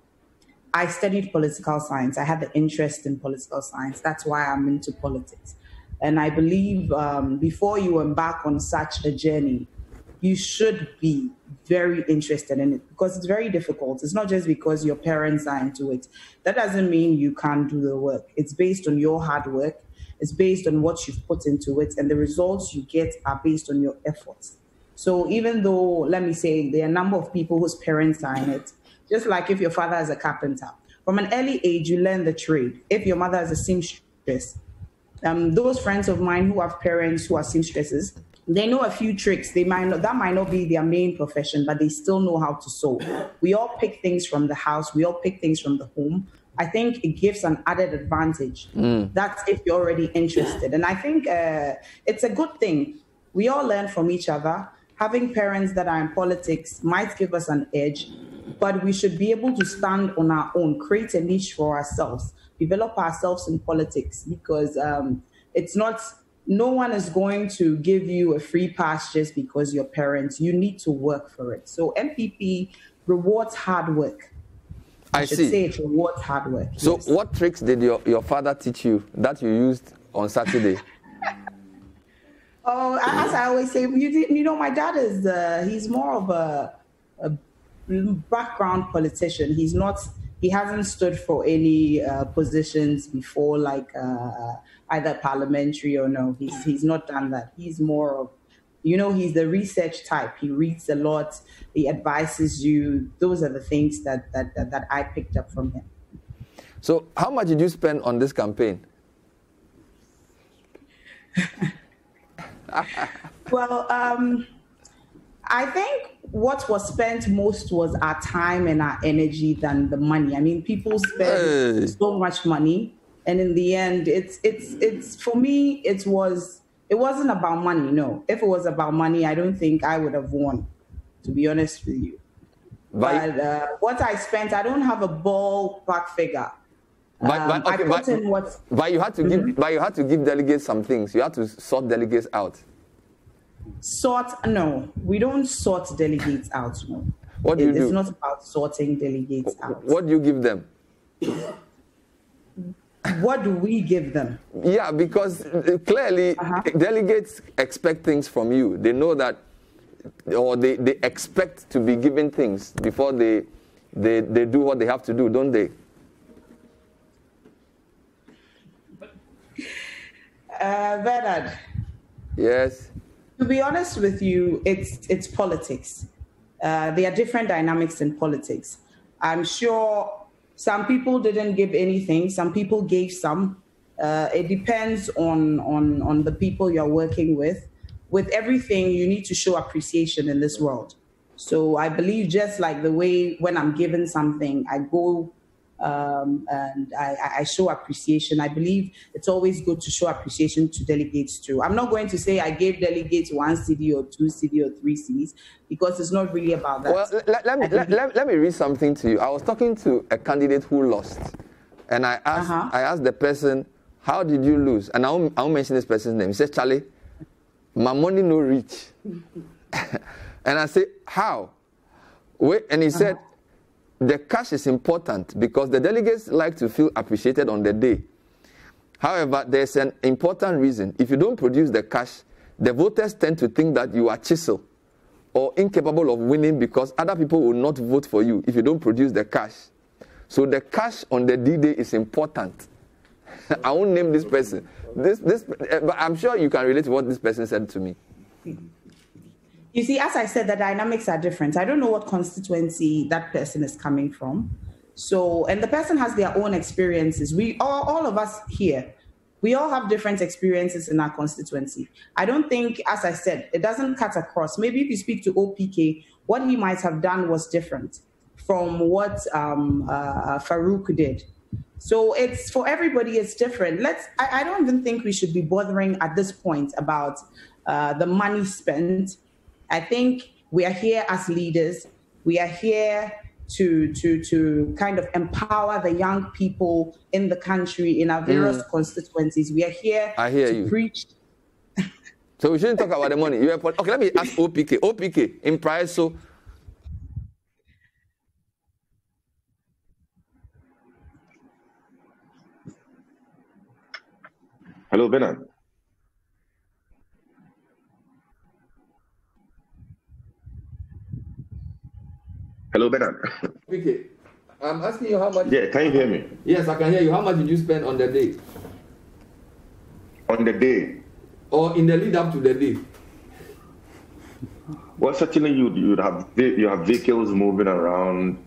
E: I studied political science. I had the interest in political science. That's why I'm into politics. And I believe before you embark on such a journey, you should be very interested in it because it's very difficult. It's not just because your parents are into it. That doesn't mean you can't do the work. It's based on your hard work. It's based on what you've put into it, and the results you get are based on your efforts. So even though, let me say, there are a number of people whose parents are in it, just like if your father is a carpenter, from an early age, you learn the trade. If your mother is a seamstress, those friends of mine who have parents who are seamstresses, they know a few tricks. That might not be their main profession, but they still know how to sew. We all pick things from the house. We all pick things from the home. I think it gives an added advantage. That's if you're already interested. And I think it's a good thing. We all learn from each other. Having parents that are in politics might give us an edge, but we should be able to stand on our own, create a niche for ourselves, develop ourselves in politics, because no one is going to give you a free pass just because you're parents. You need to work for it. So NPP rewards hard work. I should say it rewards hard work.
B: So
E: yes.
B: What tricks did your father teach you that you used on Saturday?
E: Oh, as I always say, you know, my dad is he's more of a background politician. He hasn't stood for any positions before, like either parliamentary or no. He's not done that. He's more of, he's the research type. He reads a lot. He advises you. Those are the things that I picked up from him.
B: So how much did you spend on this campaign?
E: Well, I think what was spent most was our time and our energy than the money. I mean, people spend so much money, and in the end, it's for me, it wasn't about money. No, if it was about money, I don't think I would have won, to be honest with you. But what I spent, I don't have a ballpark figure.
B: But you had to give delegates some things. You had to sort delegates out.
E: No, we don't sort delegates out. No.
B: What do you do?
E: It's not about sorting delegates out.
B: What do you give them?
E: What do we give them?
B: Yeah, because clearly delegates expect things from you. They know that, or they expect to be given things before they do what they have to do, don't they?
E: Bernard.
B: Yes.
E: To be honest with you, it's politics. there are different dynamics in politics. I'm sure some people didn't give anything, some people gave some. It depends on the people you're working with. With everything, you need to show appreciation in this world. So I believe just like the way when I'm given something, I go and I show appreciation. I believe it's always good to show appreciation to delegates too. I'm not going to say I gave delegates 1 cedi or 2 cedi or 3 cedis because it's not really about that.
B: Well, let me read something to you. I was talking to a candidate who lost, and I asked the person, how did you lose? And I won't mention this person's name. He said, Charlie, my money no reach. And I said, how? Wait, and he said, the cash is important because the delegates like to feel appreciated on the day. However, there's an important reason. If you don't produce the cash, the voters tend to think that you are chisel or incapable of winning because other people will not vote for you if you don't produce the cash. So the cash on the D-Day is important. I won't name this person. But I'm sure you can relate to what this person said to me.
E: You see, as I said, the dynamics are different. I don't know what constituency that person is coming from. So, and the person has their own experiences. We all of us here, we all have different experiences in our constituency. I don't think, as I said, it doesn't cut across. Maybe if you speak to OPK, what he might have done was different from what Farouk did. So it's for everybody, it's different. I don't even think we should be bothering at this point about the money spent. I think we are here as leaders. We are here to kind of empower the young people in the country, in our various constituencies. We are here to preach.
B: So we shouldn't talk about the money. Okay, let me ask OPK. OPK, in price, so...
F: Hello, Bernard. Hello, Bernard.
B: Okay, I'm asking you how much...
F: Yeah, can you hear me?
B: Yes, I can hear you. How much did you spend on the day?
F: On the day?
B: Or in the lead up to the day?
F: Well, certainly you have vehicles moving around.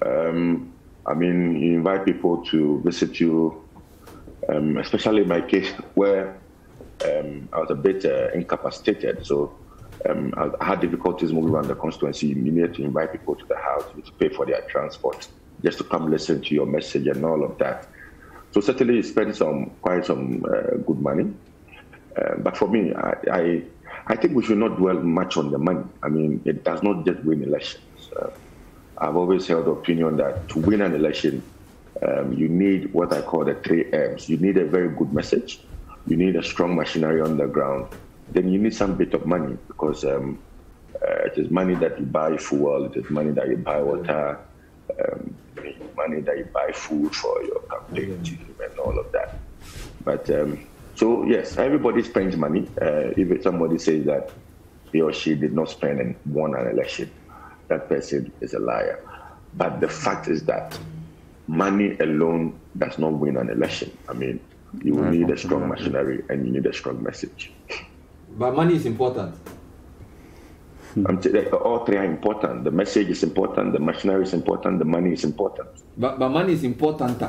F: I mean, you invite people to visit you, especially in my case where I was a bit incapacitated. So I had difficulties moving around the constituency. You needed to invite people to the house, you need to pay for their transport, just to come listen to your message and all of that. So certainly you spend quite some good money. But for me, I think we should not dwell much on the money. I mean, it does not just win elections. I've always held the opinion that to win an election, you need what I call the 3 M's. You need a very good message. You need a strong machinery on the ground. Then you need some bit of money because it is money that you buy fuel, it is money that you buy water, money that you buy food for your campaign team and all of that. But so yes, everybody spends money. If somebody says that he or she did not spend and won an election, that person is a liar. But the fact is that money alone does not win an election. I mean, you will need a strong machinery and you need a strong message.
B: But money is important.
F: All 3 are important. The message is important, the machinery is important, the money is important.
B: But money is important.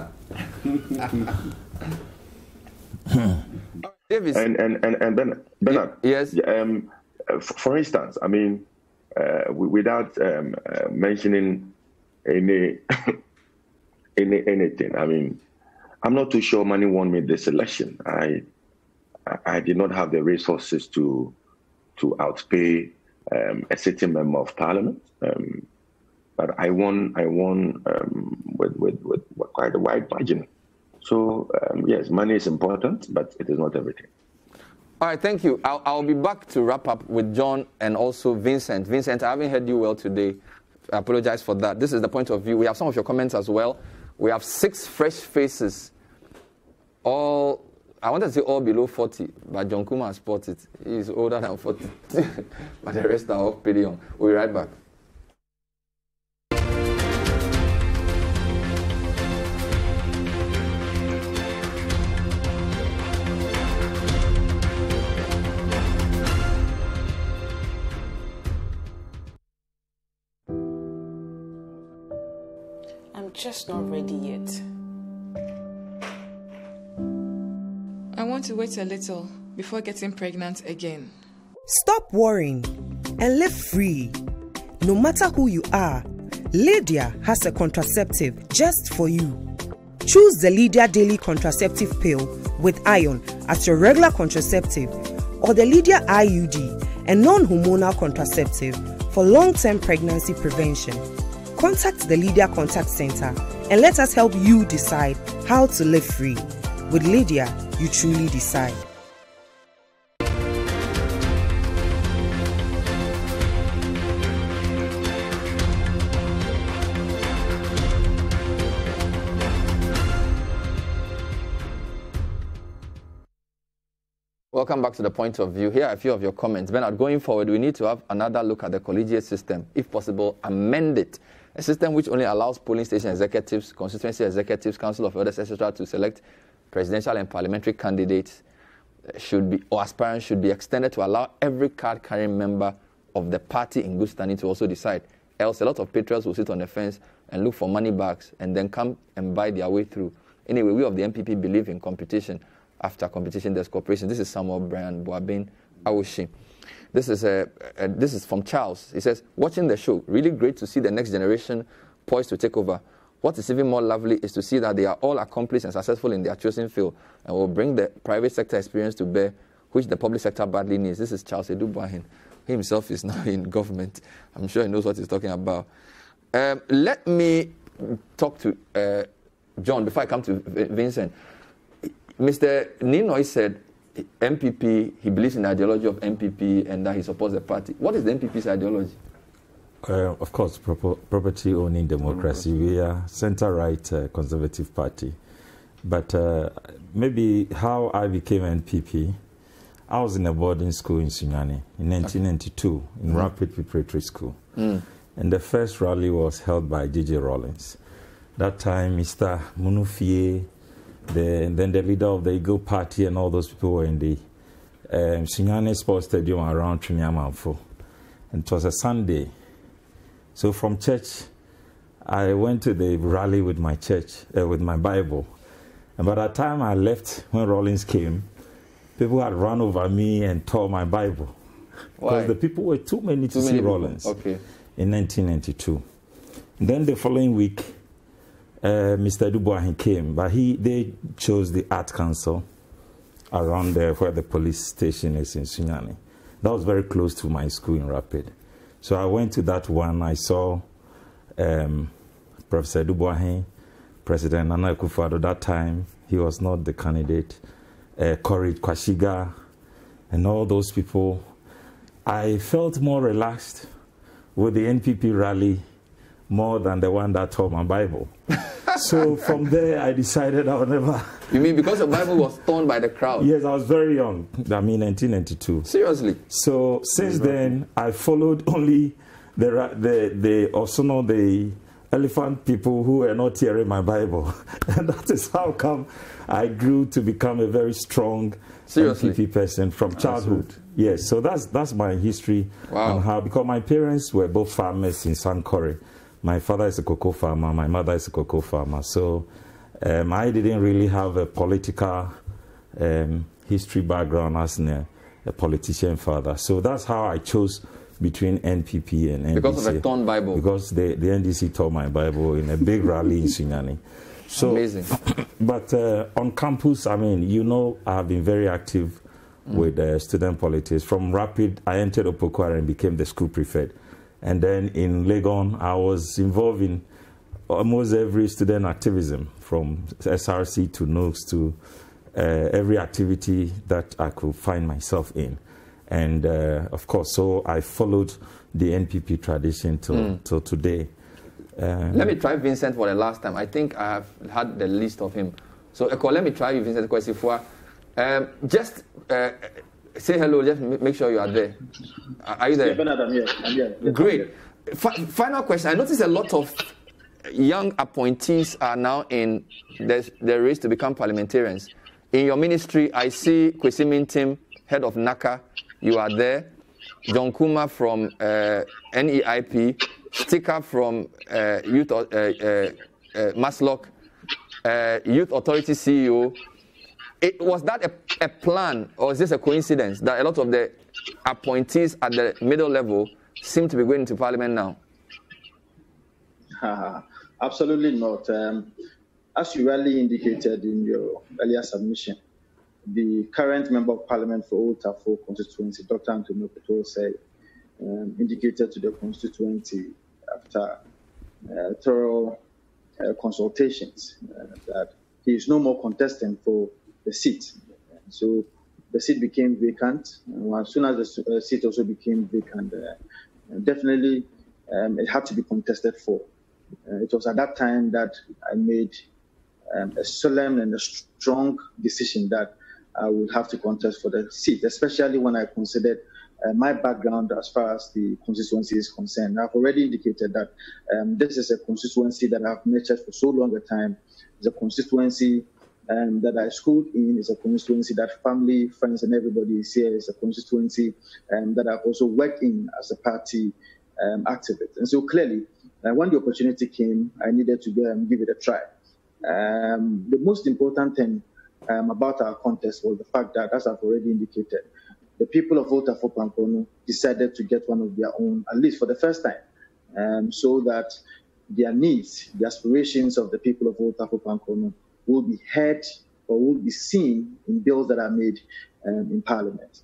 F: Davis. And Bernard.
B: Yes.
F: For instance, I mean, without mentioning anything, I mean, I'm not too sure money won me this election. I did not have the resources to outpay a sitting member of parliament, but I won with quite a wide margin. So yes, money is important, but it is not everything.
B: All right, thank you. I'll be back to wrap up with John and also Vincent. Vincent, I haven't heard you well today. I apologize for that. This is the point of view. We have some of your comments as well. We have 6 fresh faces, all, I wanted to say all below 40, but John Kumah has spotted it. He is older than 40, but the rest are off period. We'll be right back.
P: just not ready yet. I want to wait a little before getting pregnant again.
Q: Stop worrying and live free. No matter who you are, Lydia has a contraceptive just for you. Choose the Lydia Daily Contraceptive Pill with iron as your regular contraceptive, or the Lydia IUD, a non-hormonal contraceptive for long-term pregnancy prevention. Contact the Lydia Contact Center and let us help you decide how to live free. With Lydia, you truly decide.
B: Welcome back to The Point of View. Here are a few of your comments. Bernard, going forward, we need to have another look at the collegiate system. If possible, amend it. A system which only allows polling station executives, constituency executives, council of elders, etc. to select presidential and parliamentary candidates should be, or aspirants should be extended to allow every card-carrying member of the party in good standing to also decide. Else, a lot of patriots will sit on the fence and look for money bags and then come and buy their way through. Anyway, we of the NPP believe in competition. After competition, there's cooperation. This is Samuel Brian Boabin Awoshi. This is from Charles. He says, watching the show, really great to see the next generation poised to take over. What is even more lovely is to see that they are all accomplished and successful in their chosen field and will bring the private sector experience to bear, which the public sector badly needs. This is Charles Edubuahin. He himself is now in government. I'm sure he knows what he's talking about. Let me talk to John before I come to Vincent. Mr. Ninoy said MPP, he believes in the ideology of MPP and that he supports the party. What is the MPP's ideology?
C: Of course, property owning democracy. We are center-right conservative party. But maybe how I became NPP, I was in a boarding school in Sunyani in 1992, in Rapid Preparatory School. And the first rally was held by J.J. Rawlings. That time, Mr. Munufie, then the leader of the Eagle Party and all those people were in the Sunyani Sports Stadium around Trinyamanfo. And it was a Sunday. So from church, I went to the rally with my church, with my Bible. And by the time I left, when Rawlings came, people had run over me and tore my Bible. Because the people were too many to see Rawlings in 1992. And then the following week, Mr. Dubois came, but they chose the Art Council around there where the police station is in Sunyani. That was very close to my school in Rapid. So I went to that one. I saw Professor Dubois, President Nana Akufo-Addo. That time, he was not the candidate. Courage Kwashiga, and all those people. I felt more relaxed with the NPP rally more than the one that tore my Bible. So from there, I decided I would never...
B: You mean because the Bible was torn by the crowd?
C: Yes, I was very young. I mean, 1992.
B: Seriously?
C: So since then, I followed only the elephant people who were not tearing my Bible. And that is how come I grew to become a very strong NPP person from childhood. Yes, so that's my history.
B: Wow.
C: And how, because my parents were both farmers in Sankore. My father is a cocoa farmer, my mother is a cocoa farmer. So I didn't really have a political history background as a politician father. So that's how I chose between NPP and NDC.
B: Because of the torn Bible?
C: Because the NDC tore my Bible in a big rally in Sunyani. So,
B: amazing.
C: But on campus, I mean, you know, I have been very active with student politics. From Rapid, I entered Opoku and became the school prefect. And then in Legon, I was involved in almost every student activism, from SRC to NOOCS to every activity that I could find myself in. And of course, so I followed the NPP tradition till today.
B: Let me try Vincent for the last time. I think I have had the list of him. So let me try you, Vincent Kwasifua. Just say hello, just make sure you are there. Are you there?
G: I'm here.
B: Great. Final question. I noticed a lot of young appointees are now in the race to become parliamentarians. In your ministry, I see Kwesi Mintim, head of NACA. You are there. John Kumah from NEIP. Sticker from Maslock, Youth Authority CEO. Was that a plan, or is this a coincidence that a lot of the appointees at the middle level seem to be going into Parliament now?
G: Absolutely not. As you rightly indicated in your earlier submission, the current Member of Parliament for Old Tafo constituency, Dr. Anthony Opoku, indicated to the constituency after thorough consultations that he is no more contesting for the seat. So the seat became vacant. And as soon as the seat also became vacant, definitely it had to be contested for. It was at that time that I made a solemn and a strong decision that I would have to contest for the seat, especially when I considered my background as far as the constituency is concerned. I've already indicated that this is a constituency that I've nurtured for so long a time. It's a constituency that I schooled in. It's a constituency that family, friends, and everybody is here. It's a constituency that I've also worked in as a party activist. And so clearly, when the opportunity came, I needed to go and give it a try. The most important thing about our contest was the fact that, as I've already indicated, the people of Otafo Pankono decided to get one of their own, at least for the first time, so that their needs, the aspirations of the people of Otafo Pankono will be heard or will be seen in bills that are made in Parliament.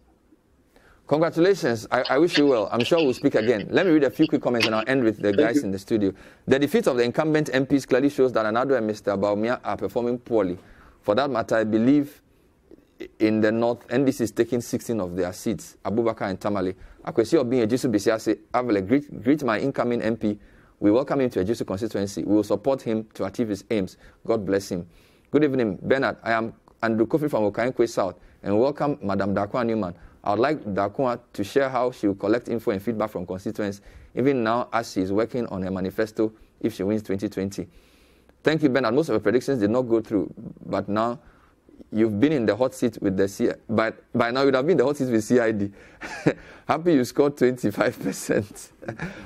B: Congratulations. I wish you well. I'm sure we'll speak again. Let me read a few quick comments and I'll end with the guys in the studio. The defeat of the incumbent MPs clearly shows that Anado and Mr. Baumia are performing poorly. For that matter, I believe in the North, NDC is taking 16 of their seats, Abubakar and Tamale. Akwesi Obin Ejisu Bisiase, Avle, greet my incoming MP. We welcome him to Ejisu constituency. We will support him to achieve his aims. God bless him. Good evening, Bernard. I am Andrew Kofi from Okankwe South and welcome Madam Dakuma Newman. I would like Dakuma to share how she will collect info and feedback from constituents, even now as she is working on her manifesto if she wins 2020. Thank you, Bernard. Most of the predictions did not go through, but now you've been in the hot seat with the CID. By now, you'd have been in the hot seat with CID. Happy you scored 25%.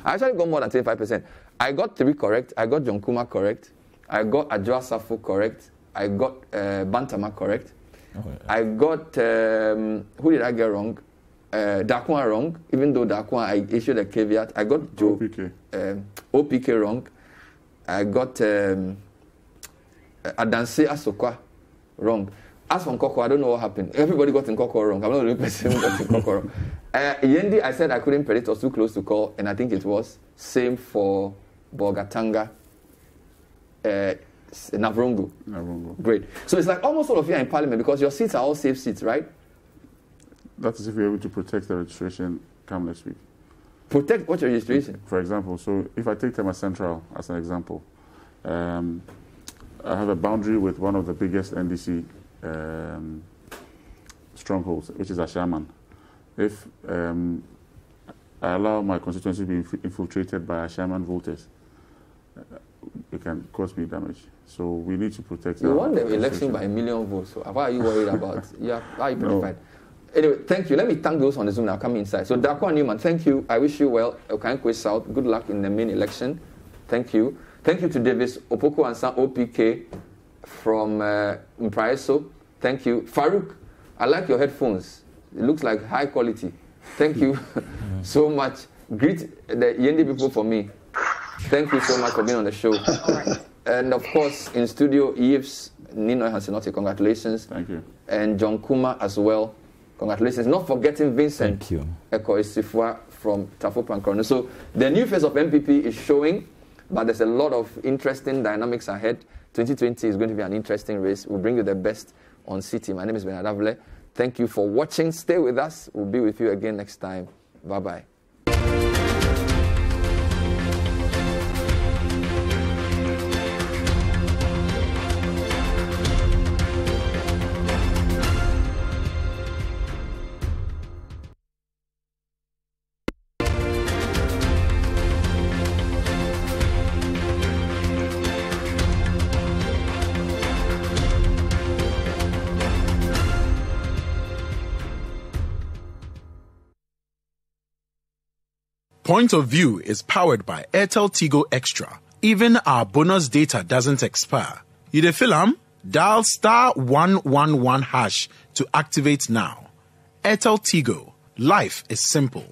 B: I actually got more than 25%. I got 3 correct. I got John Kumah correct. I got Assafuah correct. I got Bantama correct. Oh, yeah. I got, who did I get wrong? Dakua wrong, even though Dakua, I issued a caveat. I got Joe, OPK wrong. I got Adanse Asokwa wrong. As for Nkoko, I don't know what happened. Everybody got Nkoko wrong. I'm not the only person who got Nkoko wrong. Yendi, I said I couldn't predict, was too close to call, and I think it was. Same for Bogatanga. Navrongo. Great. So it's like almost all of you are in Parliament because your seats are all safe seats, right?
D: That is if we're able to protect the registration come next week.
B: Protect what registration?
D: For example, so if I take Tema Central as an example, I have a boundary with one of the biggest NDC strongholds, which is Ashaman. If I allow my constituency to be infiltrated by Ashaman voters, it can cause me damage. So we need to protect.
B: You won the election by 1 million votes. So what are you worried about? Yeah, are you petrified? No. Anyway, thank you. Let me thank those on the Zoom now. Come inside. So Dakua Newman, thank you. I wish you well. Okankwe South. Good luck in the main election. Thank you. Thank you to Davis Opoku Ansah OPK from Mpraeso. Thank you. Farouk, I like your headphones. It looks like high quality. Thank you so much. Greet the Yendi people for me. Thank you so much for being on the show. And of course, in studio, Yves, Nino Hanson-Nortey, congratulations.
D: Thank you.
B: And John Kumah as well. Congratulations. Not forgetting Vincent.
C: Thank you.
B: Assafuah from Tafo Pankono. So the new face of NPP is showing, but there's a lot of interesting dynamics ahead. 2020 is going to be an interesting race. We'll bring you the best on Citi. My name is Bernard Avle. Thank you for watching. Stay with us. We'll be with you again next time. Bye-bye.
A: Point of View is powered by Airtel Tigo Extra. Even our bonus data doesn't expire. You dey feel am? Dial *111# to activate now. Airtel Tigo. Life is simple.